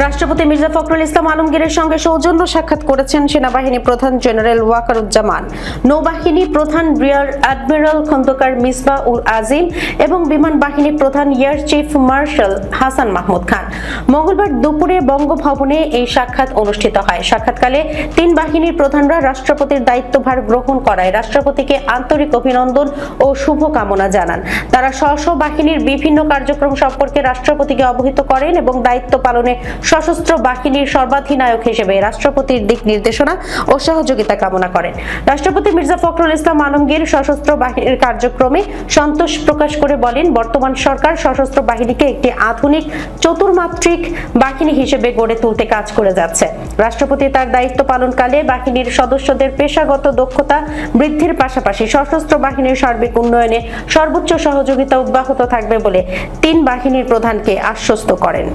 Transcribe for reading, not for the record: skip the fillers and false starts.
রাষ্ট্রপতি মির্জা ফখরুল ইসলাম আলমগীরের সঙ্গে সৌজন্য সাক্ষাৎ করেছেন সেনাবাহিনী প্রধান জেনারেল ওয়াকারুজ্জামান, নৌবাহিনী প্রধান রিয়ার অ্যাডমিরাল খন্দকার মিসবাহ উল আজিম এবং বিমান বাহিনী প্রধান air chief marshal Hasan Mahmud Khan. মঙ্গলবার দুপুরে বঙ্গভবনে এই সাক্ষাৎ অনুষ্ঠিত হয়। সাক্ষাৎকালে তিন বাহিনীর প্রধানরা রাষ্ট্রপতির দায়িত্বভার গ্রহণ করায় রাষ্ট্রপতিকে আন্তরিক অভিনন্দন ও শুভকামনা জানান। তারা স্ব বাহিনীর বিভিন্ন কার্যক্রম সম্পর্কে রাষ্ট্রপতিকে অবহিত করেন এবং দায়িত্ব পালনে সশস্ত্র বাহিনীর সর্বাধিনায়ক হিসেবে রাষ্ট্রপতির দিক নির্দেশনা ও সহযোগিতা কামনা করেন। রাষ্ট্রপতি মির্জা ফখরুল ইসলাম আলমগীর সশস্ত্র বাহিনীর কার্যক্রমে সন্তোষ প্রকাশ করে বলেন, বর্তমান সরকার সশস্ত্র বাহিনীকে একটি আধুনিক চতুর্মাত্রিক বাহিনী হিসেবে গড়ে তুলতে কাজ করে যাচ্ছে। রাষ্ট্রপতি তার দায়িত্ব পালনকালে বাহিনীর সদস্যদের পেশাগত দক্ষতা বৃদ্ধির পাশাপাশি সশস্ত্র বাহিনীর সার্বিক উন্নয়নে সর্বোচ্চ সহযোগিতা অব্যাহত থাকবে বলে তিন বাহিনীর প্রধানকে আশ্বস্ত করেন।